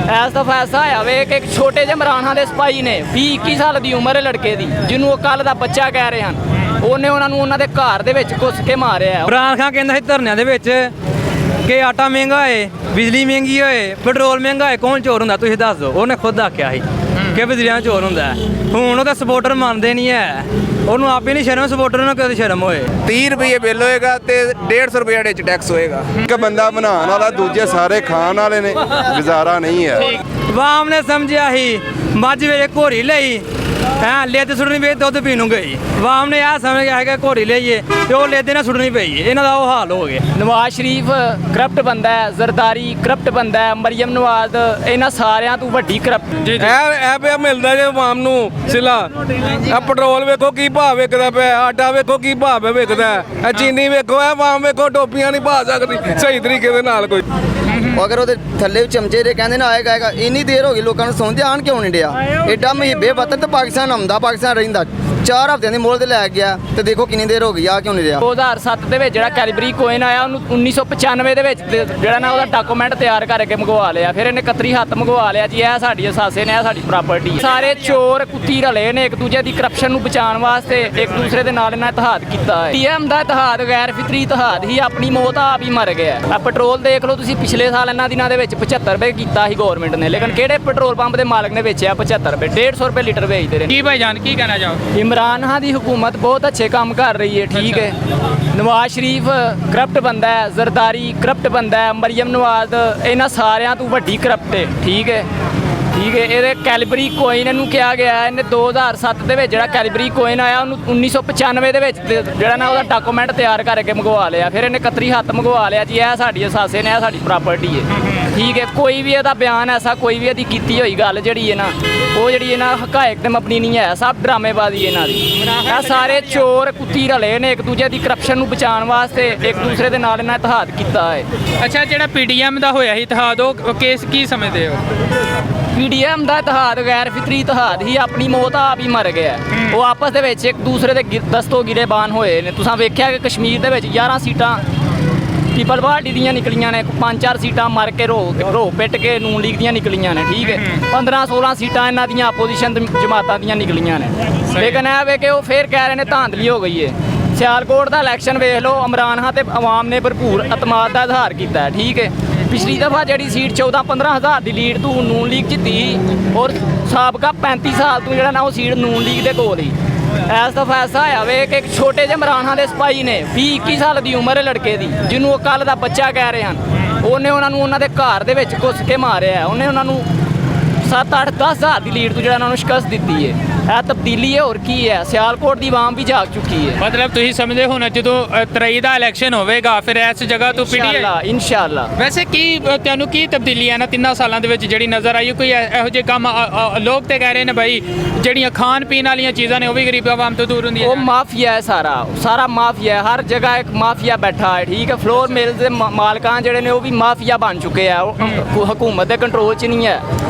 ਇਸ ਦਫਾ ਐਸਾ ਹੋਇਆ ਵੇ ਕਿ ਇੱਕ ਛੋਟੇ ਜਿਹੇ ਇਮਰਾਨ ਦੇ ਸਿਪਾਹੀ ਨੇ 20-21 ਸਾਲ ਦੀ ਉਮਰ ਹੈ ਲੜਕੇ ਦੀ, ਜਿਹਨੂੰ ਉਹ ਕੱਲ ਦਾ ਬੱਚਾ ਕਹਿ ਰਹੇ ਹਨ, ਉਹਨੇ ਉਹਨਾਂ ਨੂੰ ਉਹਨਾਂ ਦੇ ਘਰ ਦੇ ਵਿੱਚ ਘੁੱਸ ਕੇ ਮਾਰਿਆ। ਇਮਰਾਨ ਖਾਨ ਕਹਿੰਦਾ ਸੀ ਧਰਨਿਆਂ ਦੇ ਵਿੱਚ ਕਿ ਆਟਾ ਮਹਿੰਗਾ ਹੋਏ, ਬਿਜਲੀ ਮਹਿੰਗੀ ਹੋਏ, ਪੈਟਰੋਲ ਮਹਿੰਗਾ ਹੋਏ, ਕੌਣ ਚੋਰ ਹੁੰਦਾ ਤੁਸੀਂ ਦੱਸ ਦਿਓ। ਉਹਨੇ ਖੁਦ ਆਖਿਆ ਸੀ ਕਿ ਬਿਜਲੀਆਂ ਚੋਰ ਹੁੰਦਾ। ਹੁਣ ਉਹਦਾ ਸਪੋਰਟਰ ਮੰਨਦੇ ਨਹੀਂ ਹੈ, ਉਹਨੂੰ ਆਪੇ ਨਹੀਂ ਸ਼ਰਮ, ਸਪੋਰਟਰ ਨੂੰ ਕਦੇ ਸ਼ਰਮ ਹੋਏ। 30 ਰੁਪਏ ਬਿੱਲ ਹੋਏਗਾ ਤੇ 150 ਰੁਪਏ ਵਿੱਚ ਟੈਕਸ ਹੋਏਗਾ। ਇੱਕ ਬੰਦਾ ਬਣਾਉਣ ਵਾਲਾ, ਦੂਜੇ ਸਾਰੇ ਖਾਣ ਵਾਲੇ ਨੇ, ਗੁਜ਼ਾਰਾ ਨਹੀਂ ਹੈ। ਵਾਮ ਨੇ ਸਮਝਿਆ ਸੀ ਮੱਝ ਵੇਲੇ ਘੋਰੀ ਲਈ, ਲਿੱਦ ਸੁੱਟਣੀ ਪਈ, ਦੁੱਧ ਪੀਣ ਨੂੰ ਗਈ। ਵਾਮ ਨੇ ਆਹ ਸਮਝ ਗਿਆ ਹੈਗਾ ਘੋਰੀ ਲਈਏ ਤੇ ਉਹ ਲਿੱਦ ਨਾਲ ਸੁੱਟਣੀ ਪਈ, ਇਹਨਾਂ ਦਾ ਉਹ ਹਾਲ ਹੋ ਗਿਆ। ਨਵਾਜ਼ ਸ਼ਰੀਫ ਕਰਪਟ ਬੰਦਾ ਹੈ, ਜ਼ਰਦਾਰੀ ਕਰਪਟ ਬੰਦਾ ਹੈ, ਮਰੀਮ ਨਵਾਜ਼, ਇਹਨਾਂ ਸਾਰਿਆਂ ਤੋਂ ਵੱਡੀ ਕਰਪਟ। ਇਹ ਪਿਆ ਮਿਲਦਾ ਜੇ ਆਵਾਮ ਨੂੰ ਸਿਲਾ। ਇਹ ਪੈਟਰੋਲ ਵੇਖੋ ਕੀ ਭਾਅ ਵਿਕਦਾ ਪਿਆ, ਆਟਾ ਵੇਖੋ ਕੀ ਭਾਅ ਵਿਕਦਾ, ਇਹ ਚੀਨੀ ਵੇਖੋ, ਇਹ ਆਵਾਮ ਵੇਖੋ ਟੋਪੀਆਂ ਨਹੀਂ ਪਾ ਸਕਦੀ ਸਹੀ ਤਰੀਕੇ ਦੇ ਨਾਲ ਕੋਈ। ਅਗਰ ਉਹਦੇ ਥੱਲੇ ਚਮਚੇ ਦੇ ਕਹਿੰਦੇ ਨਾ ਆਏਗਾ, ਇੰਨੀ ਦੇਰ ਹੋ ਗਈ ਲੋਕਾਂ ਨੂੰ ਸੌਂਦੇ, ਆਣ ਕਿਉਂ ਨਹੀਂ ਡਿਆ? ਐਡਾ ਮੁਹੀਬੇ ਵਤਨ ਤੇ ਪਾਕਿਸਤਾਨ ਆਉਂਦਾ, ਪਾਕਿਸਤਾਨ ਰਹਿੰਦਾ 4 ਹਫ਼ਤਿਆਂ ਦੀ ਮੋਹਰ ਤੇ ਲੈ ਗਿਆ ਤੇ ਦੇਖੋ ਕਿੰਨੀ ਦੇਰ ਹੋ ਗਈ, ਆ ਕਿਉਂ ਨਹੀਂ ਰਿਹਾ? 2007 ਦੇ ਵਿੱਚ ਜਿਹੜਾ ਕੈਲਬਰੀ ਕੋਇਨ ਆਇਆ, ਉਹਨੂੰ 1995 ਦੇ ਵਿੱਚ ਜਿਹੜਾ ਨਾ ਉਹਦਾ ਡਾਕੂਮੈਂਟ ਤਿਆਰ ਕਰਕੇ ਮੰਗਵਾ ਲਿਆ, ਫਿਰ ਇਹਨੇ 31 ਹੱਥ ਮੰਗਵਾ ਲਿਆ ਜੀ, ਇਹ ਸਾਡੀ ਅਸਾਸੇ ਨੇ, ਇਹ ਸਾਡੀ ਪ੍ਰਾਪਰਟੀ ਹੈ। ਸਾਰੇ ਚੋਰ ਕੁੱਤੀ ਰਲੇ ਨੇ ਇੱਕ ਦੂਜੇ ਦੀ ਕਰਪਸ਼ਨ ਨੂੰ ਬਚਾਉਣ ਵਾਸਤੇ, ਇੱਕ ਦੂਸਰੇ ਦੇ ਨਾਲ ਇਹਨਾਂ ਇਤਿਹਾਦ ਕੀਤਾ ਹੈ। ਪੀਐਮ ਦਾ ਇਤਿਹਾਦ ਗੈਰ ਫਿਤਰੀ ਇਤਿਹਾਦ ਹੀ, ਆਪਣੀ ਮੌਤ ਆਪ ਹੀ ਮਰ ਗਿਆ। ਆ ਪੈਟਰੋਲ ਦੇਖ ਲਓ ਤੁਸੀਂ, ਪਿਛਲੇ ਸਾਲ ਇਹਨਾਂ ਦਿਨਾਂ ਦੇ ਵਿੱਚ 75 ਰੁਪਏ ਕੀਤਾ ਸੀ ਗਵਰਨਮੈਂਟ ਨੇ, ਲੇਕਿਨ ਕਿਹੜੇ ਪੈਟਰੋਲ ਪੰਪ ਦੇ ਮਾਲਕ ਨੇ ਵੇਚਿਆ 75 ਰੁਪਏ? 150 ਰੁਪਏ ਲੀਟਰ ਵੇਚਦੇ ਰਹੇ। ਕੀ ਭਾਈਜਾਨ ਕੀ ਕਹਿਣਾ ਚਾਹੋ? इमरान खान की हुकूमत बहुत अच्छे काम कर रही है, ठीक है। नवाज शरीफ करप्ट बंदा है, जरदारी करप्ट बंदा है, मरीम नवाज इन्होंने सारिਆਂ ਤੋਂ ਵੱਡੀ करप्ट है, ठीक है। ठीक है, ये कैलबरी कोइन ਇਹਨੂੰ ਕਿਹਾ ਗਿਆ ਹੈ, ਇਹਨੇ 2007 ਦੇ ਵਿੱਚ ਜਿਹੜਾ ਕੈਲਬਰੀ ਕੋਇਨ ਆਇਆ, ਉਹਨੂੰ 1995 ਦੇ ਵਿੱਚ ਜਿਹੜਾ ਨਾ ਉਹਦਾ ਡਾਕੂਮੈਂਟ ਤਿਆਰ ਕਰਕੇ ਮੰਗਵਾ ਲਿਆ, ਫਿਰ ਇਹਨੇ 31 ਹੱਥ ਮੰਗਵਾ ਲਿਆ ਜੀ, ਇਹ ਸਾਡੀ ਅਸਾਸੇ ਨੇ, ਇਹ ਸਾਡੀ ਪ੍ਰਾਪਰਟੀ ਹੈ, ਠੀਕ ਹੈ। ਕੋਈ ਵੀ ਇਹਦਾ ਬਿਆਨ ਐਸਾ, ਕੋਈ ਵੀ ਇਹਦੀ ਕੀਤੀ ਹੋਈ ਗੱਲ ਜਿਹੜੀ ਹੈ ਨਾ, ਉਹ ਜਿਹੜੀ ਇਹਨਾਂ ਹਕਾਇਕ ਤੇ ਮਬਨੀ ਨਹੀਂ ਹੈ, ਸਭ ਡਰਾਮੇਬਾਜ਼ੀ ਇਹਨਾਂ ਦੀ। ਇਹ ਸਾਰੇ ਚੋਰ ਕੁੱਤੀ ਰਲੇ ਨੇ ਇੱਕ ਦੂਜੇ ਦੀ ਕਰਪਸ਼ਨ ਨੂੰ ਬਚਾਉਣ ਵਾਸਤੇ, ਇੱਕ ਦੂਸਰੇ ਦੇ ਨਾਲ ਇਹਨਾਂ ਇਤਿਹਾਦ ਕੀਤਾ ਹੈ। ਅੱਛਾ, ਜਿਹੜਾ ਪੀਡੀਐਮ ਦਾ ਹੋਇਆ ਸੀ ਇਤਿਹਾਦ, ਉਹ ਕੇਸ ਕੀ ਸਮਝਦੇ ਹੋ? ਪੀਡੀਐਮ ਦਾ ਇਤਿਹਾਦ ਗੈਰ ਫਿਤਰੀ ਇਤਿਹਾਦ ਹੀ, ਆਪਣੀ ਮੌਤ ਆਪ ਹੀ ਮਰ ਗਿਆ। ਉਹ ਆਪਸ ਦੇ ਵਿੱਚ ਇੱਕ ਦੂਸਰੇ ਦੇ ਦਸਤੋ ਗਿਰੇਬਾਨ ਹੋਏ ਨੇ। ਤੁਸੀਂ ਵੇਖਿਆ ਕਿ ਕਸ਼ਮੀਰ ਦੇ ਵਿੱਚ 11 ਸੀਟਾਂ ਪੀਪਲ ਪਾਰਟੀ ਦੀਆਂ ਨਿਕਲੀਆਂ ਨੇ, 5-4 ਸੀਟਾਂ ਮਰ ਕੇ ਰੋ ਪਿੱਟ ਕੇ ਨੂਨ ਲੀਗ ਦੀਆਂ ਨਿਕਲੀਆਂ ਨੇ, ਠੀਕ ਹੈ। 15-16 ਸੀਟਾਂ ਇਹਨਾਂ ਦੀਆਂ ਅਪੋਜੀਸ਼ਨ ਜਮਾਤਾਂ ਦੀਆਂ ਨਿਕਲੀਆਂ ਨੇ, ਲੇਕਿਨ ਇਹ ਵੇ ਕਿ ਉਹ ਫੇਰ ਕਹਿ ਰਹੇ ਨੇ ਧਾਂਦਲੀ ਹੋ ਗਈ ਹੈ। ਸਿਆਲਕੋਟ ਦਾ ਇਲੈਕਸ਼ਨ ਵੇਖ ਲਓ, ਇਮਰਾਨ ਖਾਨ ਤੇ ਆਵਾਮ ਨੇ ਭਰਪੂਰ ਅਤਮਾਦ ਦਾ ਇਜ਼ਹਾਰ ਕੀਤਾ ਹੈ, ਠੀਕ ਹੈ। ਪਿਛਲੀ ਦਫਾ ਜਿਹੜੀ ਸੀਟ 14-15 ਹਜ਼ਾਰ ਦੀ ਲੀਡ ਤੋਂ ਨੂਨ ਲੀਗ ਜਿੱਤੀ, ਔਰ ਸਾਬਕਾ 35 ਸਾਲ ਤੋਂ ਜਿਹੜਾ ਨਾ ਉਹ ਸੀਟ ਨੂਨ ਲੀਗ ਦੇ ਕੋਲ ਹੀ। ਇਸ ਦਫਾ ਐਸਾ ਹੋਇਆ ਵੇ ਕਿ ਇੱਕ ਛੋਟੇ ਜਿਹੇ ਇਮਰਾਨ ਦੇ ਸਿਪਾਹੀ ਨੇ 20-21 ਸਾਲ ਦੀ ਉਮਰ ਹੈ ਲੜਕੇ ਦੀ, ਜਿਹਨੂੰ ਉਹ ਕੱਲ ਦਾ ਬੱਚਾ ਕਹਿ ਰਹੇ ਹਨ, ਉਹਨੇ ਉਹਨਾਂ ਨੂੰ ਉਹਨਾਂ ਦੇ ਘਰ ਦੇ ਵਿੱਚ ਘੁੱਸ ਕੇ ਮਾਰਿਆ। ਉਹਨੇ ਉਹਨਾਂ ਨੂੰ 7-8-10 ਹਜ਼ਾਰ ਦੀ ਲੀਡ ਤੋਂ ਜਿਹੜਾ ਉਹਨਾਂ ਨੂੰ ਸ਼ਿਕਸਤ ਦਿੱਤੀ ਹੈ। ਇਹ ਤਬਦੀਲੀ ਹੈ, ਹੋਰ ਕੀ ਹੈ? ਸਿਆਲਕੋਟ ਦੀ ਆਵਾਮ ਵੀ ਜਾਗ ਚੁੱਕੀ ਹੈ। ਮਤਲਬ ਤੁਸੀਂ ਸਮਝਦੇ ਹੋ ਨਾ, ਜਦੋਂ 23 ਦਾ ਇਲੈਕਸ਼ਨ ਹੋਵੇਗਾ ਫਿਰ ਇਸ ਜਗ੍ਹਾ ਤੋਂ ਇਨਸ਼ਾਅੱਲਾ। ਵੈਸੇ ਕੀ ਤੁਹਾਨੂੰ ਕੀ ਤਬਦੀਲੀ ਹੈ ਨਾ 3 ਸਾਲਾਂ ਦੇ ਵਿੱਚ ਜਿਹੜੀ ਨਜ਼ਰ ਆਈ? ਕੋਈ ਇਹੋ ਜਿਹੇ ਕੰਮ ਲੋਕ ਤੇ ਕਹਿ ਰਹੇ ਨੇ ਭਾਈ ਜਿਹੜੀਆਂ ਖਾਣ ਪੀਣ ਵਾਲੀਆਂ ਚੀਜ਼ਾਂ ਨੇ ਉਹ ਵੀ ਗਰੀਬ ਆਵਾਮ ਤੋਂ ਦੂਰ ਹੁੰਦੀਆਂ? ਉਹ ਮਾਫੀਆ ਹੈ, ਸਾਰਾ ਮਾਫੀਆ ਹੈ। ਹਰ ਜਗ੍ਹਾ ਇੱਕ ਮਾਫੀਆ ਬੈਠਾ ਹੈ, ਠੀਕ ਹੈ। ਫਲੋਰ ਮਿਲਸ ਦੇ ਮਾਲਕਾਂ ਜਿਹੜੇ ਨੇ ਉਹ ਵੀ ਮਾਫੀਆ ਬਣ ਚੁੱਕੇ ਆ, ਹਕੂਮਤ ਦੇ ਕੰਟਰੋਲ 'ਚ ਨਹੀਂ ਹੈ।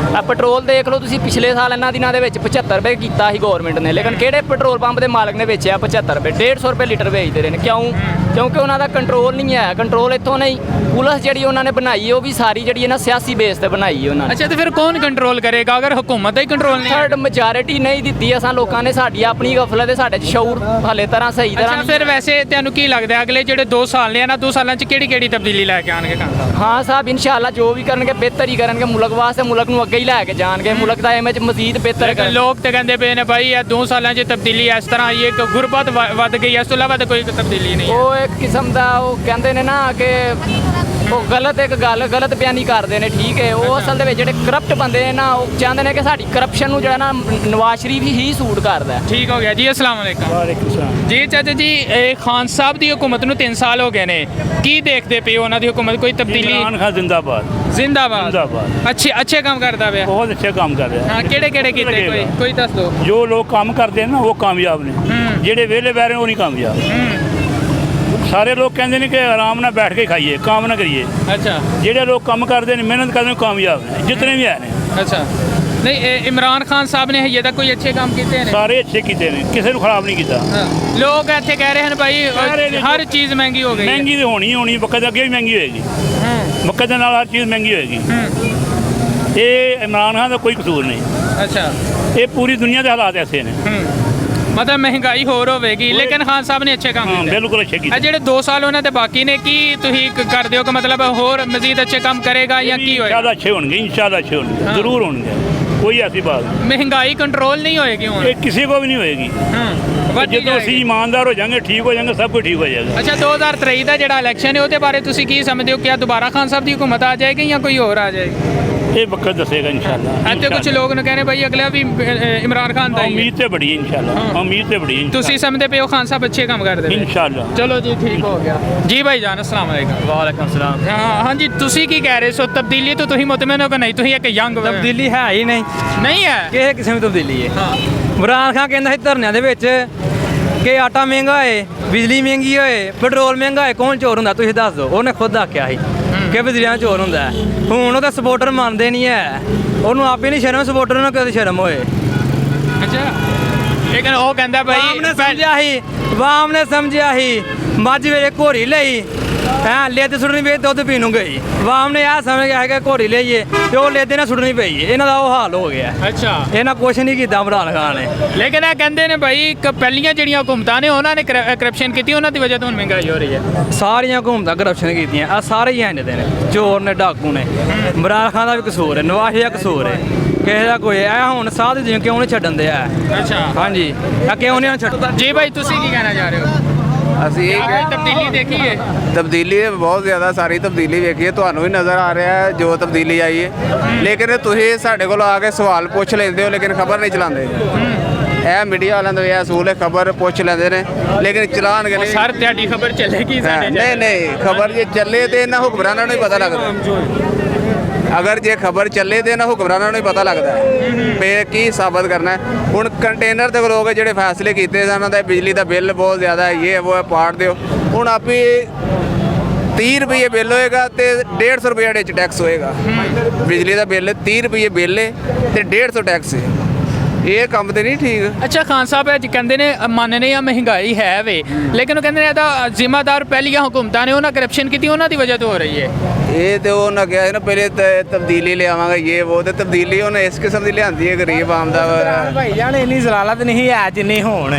ਪੈਟਰੋਲ ਦੇਖ ਲਓ ਤੁਸੀਂ, ਪਿਛਲੇ ਸਾਲ ਇਹਨਾਂ ਦਿਨਾਂ ਦੇ ਵਿੱਚ 75 ਰੁਪਏ ਕੀਤਾ ਸੀ ਗਵਰਨਮੈਂਟ ਨੇ, ਲੇਕਿਨ ਕਿਹੜੇ ਪੈਟਰੋਲ ਪੰਪ ਦੇ ਮਾਲਕ ਨੇ ਵੇਚਿਆ 75 ਰੁਪਏ? 150 ਰੁਪਏ ਲੀਟਰ ਵੇਚਦੇ ਰਹੇ ਨੇ। ਕਿਉਂ? ਕਿਉਂਕਿ ਉਹਨਾਂ ਦਾ ਕੰਟਰੋਲ ਨਹੀਂ ਹੈ। ਕੰਟਰੋਲ ਇੱਥੋਂ ਨਹੀਂ, ਪੁਲਿਸ ਜਿਹੜੀ ਉਹਨਾਂ ਨੇ ਬਣਾਈ ਉਹ ਵੀ ਸਾਰੀ ਜਿਹੜੀ ਹੈ ਨਾ ਸਿਆਸੀ ਬੇਸ ਤੇ ਬਣਾਈ ਉਹਨਾਂ ਨੇ। ਅੱਛਾ, ਤੇ ਫਿਰ ਕੌਣ ਕੰਟਰੋਲ ਕਰੇਗਾ ਅਗਰ ਹਕੂਮਤ ਦਾ ਹੀ ਕੰਟਰੋਲ ਨਹੀਂ? ਥਰਡ ਮੈਜੋਰਿਟੀ ਨਹੀਂ ਦਿੱਤੀ ਅਸਾਂ ਲੋਕਾਂ ਨੇ, ਸਾਡੀ ਆਪਣੀ ਗਫਲਤ ਹੈ, ਸਾਡੇ 'ਚ ਸ਼ਊਰ ਹਾਲੇ ਤਰ੍ਹਾਂ ਸਹੀ ਤਰ੍ਹਾਂ। ਫਿਰ ਵੈਸੇ ਤੁਹਾਨੂੰ ਕੀ ਲੱਗਦਾ ਅਗਲੇ ਜਿਹੜੇ 2 ਸਾਲ ਨੇ ਨਾ, 2 ਸਾਲਾਂ 'ਚ ਕਿਹੜੀ ਤਬਦੀਲੀ ਲੈ ਕੇ ਆਣਗੇ? ਹਾਂ ਸਾਹਿਬ, ਇਨਸ਼ਾਅੱਲਾ ਜੋ ਵੀ ਕਰਨਗੇ ਬਿਹਤਰ ਹੀ ਕਰਨਗੇ, ਮੁਲਕ ਵਾਸਤੇ, ਮੁਲਕ ਨੂੰ ਅੱਗੇ ਹੀ ਲੈ ਕੇ ਜਾਣਗੇ, ਮੁਲਕ ਦਾ ਇਮੇਜ ਮਜ਼ੀਦ ਬਿਹਤਰ ਕਰਨਗੇ। ਲੋਕ ਤੇ ਕਹਿੰਦੇ ਪਏ ਨੇ ਭਾਈ ਇਹ 2 ਸਾਲਾਂ 'ਚ ਤਬਦੀਲੀ ਇਸ ਤਰ੍ਹਾਂ ਆਈ ਹੈ ਕਿ ਗੁਰਬਤ ਵੱਧ ਗਈ, ਇਸ ਤੋਂ ਇਲਾਵਾ ਤਾਂ ਕੋਈ ਤਬਦੀਲੀ ਨਹੀਂ। ਉਹ ਇੱਕ ਕਿਸਮ ਦਾ ਉਹ ਕਹਿੰਦੇ ਨੇ ਨਾ ਕਿ ਉਹ ਗਲਤ ਬਿਆਨੀ ਕਰਦੇ ਨੇ, ਠੀਕ ਹੈ। ਉਹ ਅਸਲ ਦੇ ਵਿੱਚ ਜਿਹੜੇ ਕਰਪਟ ਬੰਦੇ ਨੇ ਨਾ, ਉਹ ਚਾਹੁੰਦੇ ਨੇ ਕਿ ਸਾਡੀ ਕਰਪਸ਼ਨ ਨੂੰ ਜਿਹੜਾ ਨਾ ਨਵਾਜ਼ ਸ਼ਰੀਫ ਹੀ ਸੂਟ ਕਰਦਾ। ਠੀਕ ਹੋ ਗਿਆ ਜੀ, अस्सलाम वालेकुम। ਵਾਲੇਕੁਮ ਸਲਾਮ ਜੀ ਚਾਚਾ ਜੀ, ਇਹ ਖਾਨ ਸਾਹਿਬ ਦੀ ਹੁਕੂਮਤ ਨੂੰ 3 ਸਾਲ ਹੋ ਗਏ ਨੇ, ਕੀ ਦੇਖਦੇ ਪਏ ਉਹਨਾਂ ਦੀ ਹੁਕੂਮਤ? ਕੋਈ ਤਬਦੀਲੀ? ਇਮਰਾਨ ਖਾਨ ਜ਼ਿੰਦਾਬਾਦ ਜ਼ਿੰਦਾਬਾਦ। ਅੱਛੇ ਕੰਮ ਕਰਦਾ ਪਿਆ, ਬਹੁਤ ਅੱਛਾ ਕੰਮ ਕਰ ਰਿਹਾ। ਹਾਂ, ਕਿਹੜੇ ਕੀਤੇ? ਕੋਈ ਦੱਸ ਦਿਓ। ਜੋ ਲੋਕ ਕੰਮ ਕਰਦੇ ਨੇ ਨਾ ਉਹ ਕਾਮਯਾਬ ਨੇ, ਜਿਹੜੇ ਵਿਹਲੇ ਬਹਿ ਰਹੇ ਉਹ ਨਹੀਂ ਕਾਮਯਾਬ। ਸਾਰੇ ਲੋਕ ਕਹਿੰਦੇ ਨੇ ਕਿ ਆਰਾਮ ਨਾਲ ਬੈਠ ਕੇ ਖਾਈਏ, ਕੰਮ ਨਾ ਕਰੀਏ। ਅੱਛਾ, ਜਿਹੜੇ ਲੋਕ ਕੰਮ ਕਰਦੇ ਨੇ, ਮਿਹਨਤ ਕਰਦੇ ਨੇ, ਕਾਮਯਾਬ ਨੇ, ਜਿਤਨੇ ਵੀ ਹੈ ਨੇ। ਅੱਛਾ, ਨਹੀਂ ਇਮਰਾਨ ਖਾਨ ਸਾਹਿਬ ਨੇ ਹਜੇ ਤੱਕ ਕੋਈ ਅੱਛੇ ਕੰਮ ਕੀਤੇ ਨੇ? ਸਾਰੇ ਅੱਛੇ ਕੀਤੇ ਨੇ, ਕਿਸੇ ਨੂੰ ਖਰਾਬ ਨਹੀਂ ਕੀਤਾ। ਲੋਕ ਇੱਥੇ ਕਹਿ ਰਹੇ ਹਨ ਭਾਈ ਹਰ ਚੀਜ਼ ਮਹਿੰਗੀ ਹੋ ਗਈ। ਮਹਿੰਗੀ ਤਾਂ ਹੋਣੀ ਵਕਤ ਅੱਗੇ ਵੀ ਮਹਿੰਗੀ ਹੋਏਗੀ, ਵਕਤ ਦੇ ਨਾਲ ਹਰ ਚੀਜ਼ ਮਹਿੰਗੀ ਹੋਏਗੀ। ਇਹ ਇਮਰਾਨ ਖਾਨ ਦਾ ਕੋਈ ਕਸੂਰ ਨਹੀਂ। ਅੱਛਾ ਇਹ ਪੂਰੀ ਦੁਨੀਆ ਦੇ ਹਾਲਾਤ ਐਸੇ ਨੇ। ਮਤਲਬ ਮਹਿੰਗਾਈ ਹੋਰ ਹੋਵੇਗੀ ਲੇਕਿਨ ਖਾਨ ਸਾਹਿਬ ਨੇ ਅੱਛੇ ਕੰਮ ਹਾਂ ਕੀਤੇ। ਬਿਲਕੁਲ ਅੱਛੇ ਇਹ ਕੀਤੇ। ਜਿਹੜੇ 2 ਸਾਲ ਉਹਨਾਂ ਦੇ ਬਾਕੀ ਨੇ ਕੀ ਤੁਸੀਂ ਕਰਦੇ ਹੋ ਕਿ ਮਤਲਬ ਹੋਰ ਮਜ਼ੀਦ ਅੱਛੇ ਕੰਮ ਕਰੇਗਾ ਜਾਂ ਕੀ ਹੋਏਗਾ? ਇੰਸ਼ਾਅੱਲਾ ਅੱਛੇ ਹੋਣਗੇ, ਇੰਸ਼ਾਅੱਲਾ ਅੱਛੇ ਹੋਣਗੇ, ਜ਼ਰੂਰ ਹੋਣਗੇ, ਕੋਈ ਐਸੀ ਬਾਤ ਨਹੀਂ। ਮਹਿੰਗਾਈ ਕੰਟਰੋਲ ਨਹੀਂ ਹੋਏਗੀ ਹੁਣ? ਇਹ ਕਿਸੇ ਕੋ ਵੀ ਨਹੀਂ ਹੋਏਗੀ। ਜਦੋਂ ਅਸੀਂ ਇਮਾਨਦਾਰ ਹੋ ਜਾਵਾਂਗੇ, ਠੀਕ ਹੋ ਜਾਵਾਂਗੇ, ਸਭ ਕੁਝ ਠੀਕ ਹੋ ਜਾਏਗਾ। ਅੱਛਾ 2023 ਦਾ ਜਿਹੜਾ ਇਲੈਕਸ਼ਨ ਹੈ ਉਹਦੇ ਬਾਰੇ ਤੁਸੀਂ ਕੀ ਸਮਝਦੇ ਹੋ? ਕਿ ਦੁਬਾਰਾ ਖਾਨ ਸਾਹਿਬ ਦੀ ਹੁਕੂਮਤ ਆ ਜਾਏਗੀ ਜਾਂ ਕੋਈ ਹੋਰ ਆ ਜਾਏਗੀ? ਇਹ ਵਕਤ ਦੱਸੇਗਾ ਇੰਸ਼ਾਅੱਲਾ। ਇੱਥੇ ਕੁਝ ਲੋਕ ਨੇ ਕਹਿੰਦੇ ਭਾਈ ਅਗਲਾ ਵੀ ਇਮਰਾਨ ਖਾਨ ਦਾ ਹੀ ਹੈ। ਉਮੀਦ ਤੇ ਬੜੀ ਹੈ ਇੰਸ਼ਾਅੱਲਾ, ਉਮੀਦ ਤੇ ਬੜੀ ਹੈ। ਤੁਸੀਂ ਸਮਝਦੇ ਪਏ ਹੋ ਖਾਨ ਸਾਹਿਬ ਅੱਛੇ ਕੰਮ ਕਰਦੇ ਨੇ? ਇੰਸ਼ਾਅੱਲਾ। ਚਲੋ ਜੀ ਠੀਕ ਹੋ ਗਿਆ ਜੀ ਭਾਈ ਜਾਨ अस्सलाम वालेकुम। ਵਾਲੇਕੁਮ ਸਲਾਮ। ਹਾਂ ਜੀ ਤੁਸੀਂ ਕੀ ਕਹਿ ਰਹੇ ਸੋ ਤਬਦੀਲੀ ਤੋਂ ਤੁਸੀਂ ਮੁਤਮਿਨ ਹੋ ਕਿ ਨਹੀਂ? ਤੁਸੀਂ ਇੱਕ ਯੰਗ ਤਬਦੀਲੀ ਹੈ ਹੀ ਨਹੀਂ, ਨਹੀਂ ਹੈ ਕਿਸੇ ਕਿਸਮ ਦੀ ਤਬਦੀਲੀ ਹੈ। ਹਾਂ ਇਮਰਾਨ ਖਾਨ ਕਹਿੰਦਾ ਸੀ ਧਰਨਿਆਂ ਦੇ ਵਿੱਚ ਕਿ ਆਟਾ ਮਹਿੰਗਾ ਹੋਏ, ਬਿਜਲੀ ਮਹਿੰਗੀ ਹੋਏ, ਪੈਟਰੋਲ ਮਹਿੰਗਾ ਹੋਏ, ਕੌਣ ਚੋਰ ਹੁੰਦਾ ਤੁਸੀਂ ਦੱਸ ਦਿਓ। ਉਹਨੇ ਖੁਦ ਆਖਿਆ ਸੀ ਕਿ ਵਜ਼ੀਰਾਂ ਚੋਰ ਹੁੰਦਾ ਹੈ। ਹੁਣ ਉਹਦੇ ਸਪੋਰਟਰ ਮੰਨਦੇ ਨਹੀਂ ਹੈ, ਉਹਨੂੰ ਆਪੇ ਨਹੀਂ ਸ਼ਰਮ, ਸਪੋਰਟਰ ਨੂੰ ਕਦੇ ਸ਼ਰਮ ਹੋਏ। ਅੱਛਾ ਲੇਕਿਨ ਉਹ ਕਹਿੰਦਾ ਵਾਮ ਨੇ ਭਾਈ ਸਮਝਿਆ ਸੀ, ਵਾਮ ਨੇ ਸਮਝਿਆ ਸੀ, ਮੱਝ ਵੇਲੇ ਘੋੜੀ ਲਈ ਹੈਂ, ਲਿੱਦ ਸੁੱਟਣੀ ਪਈ, ਦੁੱਧ ਪੀਣ ਨੂੰ ਗਈ। ਵਾਮ ਨੇ ਇਹ ਸਮਝ ਗਿਆ ਕਿ ਘੋੜੀ ਲਈਏ ਤੇ ਉਹ ਲਿੱਦ ਨਾਲ ਸੁੱਟਣੀ ਪਈ। ਇਹਨਾਂ ਦਾ ਉਹ ਹਾਲ ਹੋ ਗਿਆ। ਅੱਛਾ ਇਹਨਾਂ ਕੁਛ ਨਹੀਂ ਕੀਤਾ ਇਮਰਾਨ ਖਾਨ ਨੇ। ਲੇਕਿਨ ਇਹ ਕਹਿੰਦੇ ਨੇ ਭਾਈ ਪਹਿਲੀਆਂ ਜਿਹੜੀਆਂ ਹੁਕੂਮਤਾਂ ਨੇ ਉਹਨਾਂ ਨੇ ਕਰਪਸ਼ਨ ਕੀਤੀ, ਉਹਨਾਂ ਦੀ ਵਜ੍ਹਾ ਤੋਂ ਹੁਣ ਮਹਿੰਗਾਈ ਹੋ ਰਹੀ ਹੈ। ਸਾਰੀਆਂ ਹੁਕੂਮਤਾਂ ਕਰਪਸ਼ਨ ਕੀਤੀਆਂ, ਆ ਸਾਰੇ ਹੀ ਇੰਜ ਦੇ ਨੇ, ਚੋਰ ਨੇ, ਡਾਕੂ ਨੇ। ਇਮਰਾਨ ਖਾਨ ਦਾ ਵੀ ਕਸੂਰ ਹੈ, ਨਵਾਜ਼ ਦਾ ਕਸੂਰ ਹੈ, ਕਿਸੇ ਦਾ ਕੋਈ ਹੈ। ਹੁਣ ਸਾਧ ਜੀ ਕਿਉਂ ਨਹੀਂ ਛੱਡਣ ਦੇ ਆ? ਅੱਛਾ ਹਾਂਜੀ ਆ ਕਿਉਂ ਨਹੀਂ ਛੱਡਦਾ? ਜੀ ਭਾਈ ਤੁਸੀਂ ਕੀ ਕਹਿਣਾ ਚਾਹ ਰਹੇ ਹੋ? ਅਸੀਂ ਇਹ ਤਬਦੀਲੀ ਦੇਖੀ ਹੈ? ਤਬਦੀਲੀ ਬਹੁਤ ਜ਼ਿਆਦਾ ਸਾਰੀ ਤਬਦੀਲੀ ਵੇਖੀ ਹੈ, ਤੁਹਾਨੂੰ ਵੀ ਨਜ਼ਰ ਆ ਰਿਹਾ ਹੈ ਜੋ ਤਬਦੀਲੀ ਆਈ ਹੈ। ਲੇਕਿਨ ਤੁਸੀਂ ਸਾਡੇ ਕੋਲ ਆ ਕੇ ਸਵਾਲ ਪੁੱਛ ਲੈਂਦੇ ਹੋ ਲੇਕਿਨ ਖਬਰ ਨਹੀਂ ਚਲਾਉਂਦੇ। ਇਹ ਮੀਡੀਆ ਵਾਲਿਆਂ ਦਾ ਇਹ ਅਸੂਲ ਹੈ, ਖਬਰ ਪੁੱਛ ਲੈਂਦੇ ਨੇ ਲੇਕਿਨ ਚਲਾਉਣਗੇ ਨਹੀਂ। ਸਰ ਤੁਹਾਡੀ ਖਬਰ ਚੱਲੇਗੀ ਸਾਡੇ ਨਹੀਂ ਨਹੀਂ, ਖਬਰ ਜੇ ਚੱਲੇ ਤੇ ਇਹਨਾਂ ਹੁਕਮਰਾਨਾਂ ਨੂੰ ਹੀ ਪਤਾ ਲੱਗਦਾ। ਅਗਰ ਜੇ ਖਬਰ ਚੱਲੇ ਤੇ ਇਹਨਾਂ ਹੁਕਮਰਾਨਾਂ ਨੂੰ ਹੀ ਪਤਾ ਲੱਗਦਾ ਹੈ ਕੀ ਸਾਬਤ ਕਰਨਾ ਹੈ। ਹੁਣ ਕੰਟੇਨਰ ਤੇ ਲੋਕ ਜਿਹੜੇ ਫੈਸਲੇ ਕੀਤੇ ਸਨ ਉਹਨਾਂ ਦਾ ਬਿਜਲੀ ਦਾ ਬਿੱਲ ਬਹੁਤ ਜ਼ਿਆਦਾ ਹੈ, ਇਹ ਉਹ ਪਾੜ ਦਿਓ। ਹੁਣ ਆਪੇ 30 ਰੁਪਏ ਬਿੱਲ ਹੋਏਗਾ ਤੇ 150 ਰੁਪਏ ਵਿੱਚ ਟੈਕਸ ਹੋਏਗਾ। ਬਿਜਲੀ ਦਾ ਬਿੱਲ 30 ਰੁਪਏ ਬਿੱਲ ਹੈ ਤੇ 150 ਟੈਕਸ ਹੈ। ਇਹ ਕੰਮ ਤੇ ਨਹੀਂ ਠੀਕ। ਅੱਛਾ ਖਾਨ ਸਾਹਿਬ ਇਹ ਕਹਿੰਦੇ ਨੇ ਮੰਨਨੇ ਆ ਮਹਿੰਗਾਈ ਹੈ ਵੇ, ਲੇਕਿਨ ਉਹ ਕਹਿੰਦੇ ਨੇ ਇਹਦਾ ਜ਼ਿੰਮੇਦਾਰ ਪਹਿਲੀਆਂ ਹੁਕੂਮਤਾਂ ਨੇ ਉਹਨਾਂ ਕਰਪਸ਼ਨ ਕੀਤੀ, ਉਹਨਾਂ ਦੀ ਵਜ੍ਹਾ ਤੋਂ ਹੋ ਰਹੀ ਹੈ। ਇਹ ਤੇ ਉਹਨਾਂ ਕਿਹਾ ਸੀ ਨਾ ਪਹਿਲੇ ਤਬਦੀਲੀ ਲਿਆਵਾਂਗੇ, ਇਹ ਉਹ ਤੇ ਤਬਦੀਲੀ ਉਹਨੇ ਇਸ ਕਿਸਮ ਦੀ ਲਿਆਂਦੀ ਹੈ ਗਰੀਬ ਆਮ ਦਾ। ਭਾਈ ਜਾਨ ਇੰਨੀ ਜ਼ਲਾਲਤ ਨਹੀਂ ਹੈ ਜਿੰਨੀ ਹੋਣ।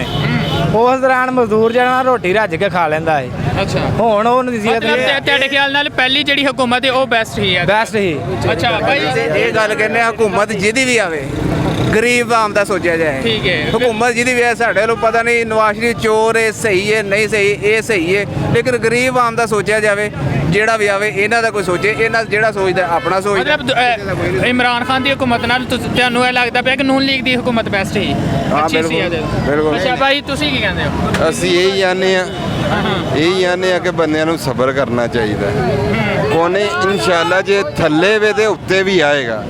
ਉਸ ਦੌਰਾਨ ਮਜ਼ਦੂਰ ਜਿਹੜਾ ਰੋਟੀ ਰੱਜ ਕੇ ਖਾ ਲੈਂਦਾ ਹੈ। ਅੱਛਾ ਹੁਣ ਉਹ ਨਸੀਹਤ ਤੁਹਾਡੇ ਖਿਆਲ ਨਾਲ ਪਹਿਲੀ ਜਿਹੜੀ ਹੁਕੂਮਤ ਹੈ ਉਹ ਬੈਸਟ ਹੀ ਹੈ? ਬੈਸਟ ਹੀ। ਅੱਛਾ ਭਾਈ ਇਹ ਗੱਲ ਕਹਿੰਦੇ ਹਕੂਮਤ ਜਿਹਦੀ ਵੀ ਆਵੇ ਗਰੀਬ ਆਮ ਦਾ ਸੋਚਿਆ ਜਾਏ। ਠੀਕ ਹੈ। ਹਕੂਮਤ ਜਿਹਦੀ ਵੀ ਹੈ, ਸਾਡੇ ਨੂੰ ਪਤਾ ਨਹੀਂ ਨਵਾਜ਼ ਸ਼ਰੀਫ ਚੋਰ ਹੈ, ਸਹੀ ਹੈ ਨਹੀਂ ਸਹੀ, ਇਹ ਸਹੀ ਹੈ ਲੇਕਿਨ ਗਰੀਬ ਆਮ ਦਾ ਸੋਚਿਆ ਜਾਵੇ। ਜਿਹੜਾ ਵੀ ਆਵੇ ਇਹਨਾਂ ਦਾ ਕੋਈ ਸੋਚੇ, ਇਹਨਾਂ ਜਿਹੜਾ ਸੋਚਦਾ ਆਪਣਾ ਸੋਚਦਾ। ਮਤਲਬ ਇਮਰਾਨ ਖਾਨ ਦੀ ਹੁਕੂਮਤ ਨਾਲ ਤੁਹਾਨੂੰ ਇਹ ਲੱਗਦਾ ਪਿਆ ਕਿ ਨੂਨ ਲੀਗ ਦੀ ਹੁਕੂਮਤ ਬੈਸਟ ਹੀ? ਹਾਂ, ਅੱਛੀ ਸੀ ਇਹਦੇ? ਬਿਲਕੁਲ। ਅੱਛਾ ਭਾਈ ਤੁਸੀਂ ਕੀ ਕਹਿੰਦੇ ਹੋ? ਅਸੀਂ ਇਹੀ ਜਾਣਦੇ ਆ ਕਿ ਬੰਦਿਆਂ ਨੂੰ ਸਬਰ ਕਰਨਾ ਚਾਹੀਦਾ। ਕੋਨੇ ਇਨਸ਼ਾਅੱਲਾ ਜੇ ਥੱਲੇ ਵੇ ਤੇ ਉੱਤੇ ਵੀ ਆਏਗਾ।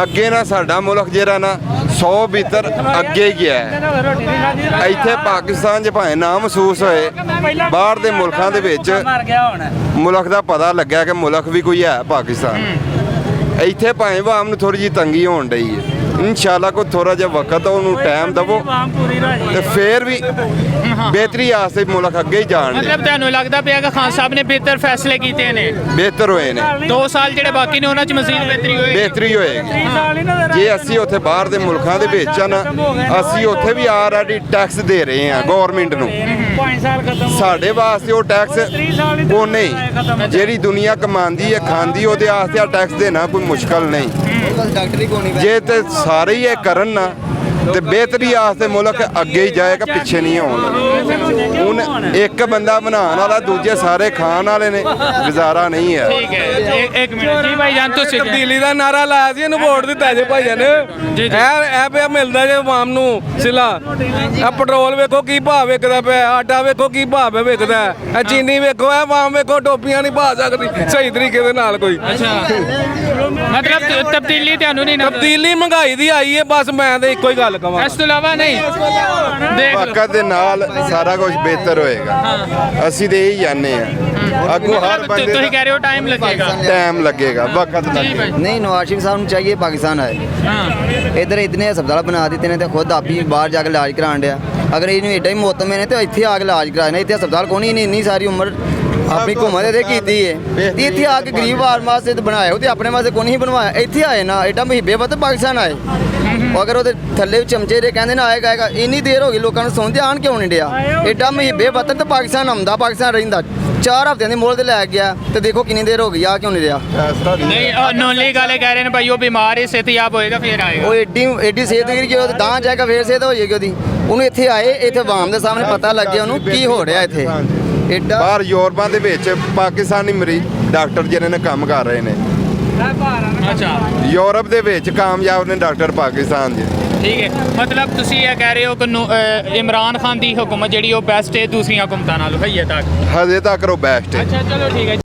ਅੱਗੇ ਨਾ ਸਾਡਾ ਮੁਲਕ ਜਿਹੜਾ ਨਾ 100 ਮੀਟਰ ਅੱਗੇ ਗਿਆ ਹੈ। ਇੱਥੇ ਪਾਕਿਸਤਾਨ 'ਚ ਭਾਵੇਂ ਨਾ ਮਹਿਸੂਸ ਹੋਏ, ਬਾਹਰ ਦੇ ਮੁਲਕਾਂ ਦੇ ਵਿੱਚ ਮੁਲਕ ਦਾ ਪਤਾ ਲੱਗਿਆ ਕਿ ਮੁਲਕ ਵੀ ਕੋਈ ਹੈ ਪਾਕਿਸਤਾਨ। ਇੱਥੇ ਭਾਵੇਂ ਆਵਾਮ ਨੂੰ ਥੋੜੀ ਜਿਹੀ ਤੰਗੀ ਹੋਣ ਡਈ ਹੈ। ਇਨਸ਼ਾਅੱਲਾ ਕੋਈ ਥੋੜਾ ਜਿਹਾ ਵਕਤ ਉਹਨੂੰ ਟਾਈਮ ਦਵੋ ਤੇ ਫੇਰ ਵੀ ਬਿਹਤਰੀ ਆਸਤੇ ਮੁਲਕ ਅੱਗੇ ਹੀ ਜਾਣ ਦੇ। ਮਤਲਬ ਤੁਹਾਨੂੰ ਲੱਗਦਾ ਪਿਆ ਕਿ ਖਾਨ ਸਾਹਿਬ ਨੇ ਬਿਹਤਰ ਫੈਸਲੇ ਕੀਤੇ ਨੇ, ਬਿਹਤਰ ਹੋਏ ਨੇ। 2 ਸਾਲ ਜਿਹੜੇ ਬਾਕੀ ਨੇ ਉਹਨਾਂ 'ਚ ਮਜ਼ੀਦ ਬਿਹਤਰੀ ਹੋਏਗੀ? ਬਿਹਤਰੀ ਹੋਏਗੀ। ਜੇ ਅਸੀਂ ਉੱਥੇ ਬਾਹਰ ਦੇ ਮੁਲਕਾਂ ਦੇ ਵਿੱਚ ਨਾ, ਅਸੀਂ ਉੱਥੇ ਵੀ ਆਲਰੇਡੀ ਟੈਕਸ ਦੇ ਰਹੇ ਹਾਂ ਗਵਰਨਮੈਂਟ ਨੂੰ। ਸਾਡੇ ਵਾਸਤੇ ਉਹ ਟੈਕਸ ਉਹ ਨਹੀਂ, ਜਿਹੜੀ ਦੁਨੀਆ ਕਮਾਉਂਦੀ ਹੈ ਖਾਂਦੀ, ਉਹਦੇ ਵਾਸਤੇ ਆ ਟੈਕਸ ਦੇਣਾ ਕੋਈ ਮੁਸ਼ਕਲ ਨਹੀਂ। ਜੇ ਤੇ ਸਾਰੇ ਹੀ ਇਹ ਕਰਨ ਨਾ ਤੇ ਬਿਹਤਰੀ ਆਸਤੇ ਮੁਲਕ ਅੱਗੇ ਹੀ ਜਾਏਗਾ, ਪਿੱਛੇ ਨਹੀਂ ਆਉਣਾ। ਹੁਣ ਇੱਕ ਬੰਦਾ ਬਣਾਉਣ ਵਾਲਾ, ਦੂਜੇ ਸਾਰੇ ਖਾਣ ਵਾਲੇ ਨੇ, ਗੁਜ਼ਾਰਾ ਨਹੀਂ ਹੈ। ਠੀਕ ਹੈ ਇੱਕ ਮਿੰਟ ਜੀ ਭਾਈ ਜਾਨ ਤੁਸੀਂ ਤਬਦੀਲੀ ਦਾ ਨਾਰਾ ਲਾਇਆ ਸੀ, ਇਹਨੂੰ ਵੋਟ ਦਿੱਤਾ ਜੇ ਭਾਈਆਂ ਨੇ। ਇਹ ਪਿਆ ਮਿਲਦਾ ਜੇ ਆਵਾਮ ਨੂੰ ਸਿਲਾ। ਇਹ ਪੈਟਰੋਲ ਵੇਖੋ ਕੀ ਭਾਅ ਵਿਕਦਾ ਪਿਆ, ਆਟਾ ਵੇਖੋ ਕੀ ਭਾਅ ਵਿਕਦਾ, ਇਹ ਚੀਨੀ ਵੇਖੋ, ਇਹ ਆਵਾਮ ਵੇਖੋ ਟੋਪੀਆਂ ਨਹੀਂ ਪਾ ਸਕਦੀ ਸਹੀ ਤਰੀਕੇ ਦੇ ਨਾਲ ਕੋਈ। ਮਤਲਬ ਤਬਦੀਲੀ ਤੁਹਾਨੂੰ ਨਹੀਂ ਨਜ਼ਰ? ਤਬਦੀਲੀ ਮਹਿੰਗਾਈ ਦੀ ਆਈ ਹੈ ਬਸ, ਮੈਂ ਤੇ ਇੱਕੋ ਹੀ ਗੱਲ ਕਹਾਂ। ਇਸ ਤੋਂ ਇਲਾਵਾ ਨਹੀਂ ਦੇਖ ਲਓ। ਵਕਤ ਦੇ ਨਾਲ ਸਾਰਾ ਕੁਝ ਬਿਹਤਰ ਹੋਏਗਾ। ਅਸੀਂ ਤੇ ਇਹੀ ਜਾਣਦੇ ਆ। ਅੱਗੋਂ ਹਰ ਬੰਦੇ ਤੁਸੀਂ ਕਹਿ ਰਹੇ ਹੋ ਟਾਈਮ ਲੱਗੇਗਾ? ਟਾਈਮ लगेगा, वक्त जी लगेगा। भाई। नहीं नवाज शरीफ साहब चाहिए पाकिस्तान है इधर इतने अस्पताल बना दिते ने तो खुद आप ही बाहर जाकर इलाज कराने दिया। अगर इन्हें एडा ही मोहतम ने तो इतने आके इलाज कराए इतने अस्पताल कौन ही नहीं, इन्नी सारी उम्र ਆਪਣੀ ਘੁੰਮਤ ਇਹਦੇ ਕੀਤੀ ਏ ਤੇ ਇੱਥੇ ਆ ਕੇ ਗਰੀਬ ਆਦਮੀ ਵਾਸਤੇ ਤਾਂ ਬਣਾਇਆ ਉਹ ਤੇ ਆਪਣੇ ਵਾਸਤੇ ਕੋਈ ਨਹੀਂ ਬਣਵਾਇਆ ਇੱਥੇ ਆਏ ਨਾ ਐਡਾ ਮੁਹਿੱਬੇ ਵਤ ਪਾਕਿਸਤਾਨ ਆਏ ਅਗਰ ਉਹਦੇ ਥੱਲੇ ਚਮਚੇ ਦੇ ਕਹਿੰਦੇ ਨਾ ਆਏਗਾ ਇੰਨੀ ਦੇਰ ਹੋ ਗਈ ਲੋਕਾਂ ਨੂੰ ਸੌਂਦੇ ਆਣ ਕਿਉਂ ਨਹੀਂ ਡਿਆ ਐਡਾ ਮੁਹਿੱਬੇ ਵਤ ਤੇ ਪਾਕਿਸਤਾਨ ਆਉਂਦਾ ਪਾਕਿਸਤਾਨ ਰਹਿੰਦਾ 4 ਹਫ਼ਤਿਆਂ ਦੀ ਮੋਹਰ ਤੇ ਲੈ ਗਿਆ ਤੇ ਦੇਖੋ ਕਿੰਨੀ ਦੇਰ ਹੋ ਗਈ ਆ ਕਿਉਂ ਨਹੀਂ ਰਿਹਾ ਨਹੀਂ ਨੋਨਲੀ ਗੱਲ ਕਹਿ ਰਹੇ ਨੇ ਭਾਈ ਉਹ ਬਿਮਾਰ ਹੈ ਸਿਹਤਯਾਬ ਹੋਏਗਾ ਫਿਰ ਆਏਗਾ ਉਹ ਐਡੀ ਸਿਹਤ ਗਿਰ ਗਈ ਉਹ ਤਾਂ ਜਾਏਗਾ ਫੇਰ ਸਿਹਤ ਹੋ ਜਾਏਗੀ ਉਹਦੀ ਉਹਨੂੰ ਇੱਥੇ ਆਏ ਇੱਥੇ ਆਵਾਮ ਦੇ ਸਾਹਮਣੇ ਪਤਾ ਲੱਗਿਆ ਉਹਨੂੰ ਕੀ ਹੋ ਰਿਹਾ ਇੱਥੇ ਐਡਾ ਬਾਹਰ ਯੂਰਪਾਂ ਦੇ ਵਿੱਚ ਪਾਕਿਸਤਾਨੀ ਮਰੀਜ਼ ਡਾਕਟਰ ਜਿਹਨਾਂ ਨੇ ਕੰਮ ਕਰ ਰਹੇ ਨੇ ਅੱਛਾ ਯੂਰਪ ਦੇ ਵਿੱਚ ਕਾਮਯਾਬ ਨੇ ਡਾਕਟਰ ਪਾਕਿਸਤਾਨ ਦੇ ਠੀਕ ਹੈ ਮਤਲਬ ਤੁਸੀਂ ਇਹ ਕਹਿ ਰਹੇ ਹੋ ਕਿ ਇਮਰਾਨ ਖਾਨ ਦੀ ਹੁਕੂਮਤ ਜਿਹੜੀ ਉਹ ਬੈਸਟ ਹੈ ਦੂਸਰੀਆਂ ਹੁਕੂਮਤਾਂ ਨਾਲੋਂ ਹਈਏ ਤੱਕ ਹਜੇ ਤੱਕ ਉਹ ਬੈਸਟ ਹੈ ਅੱਛਾ ਚਲੋ ਠੀਕ ਹੈ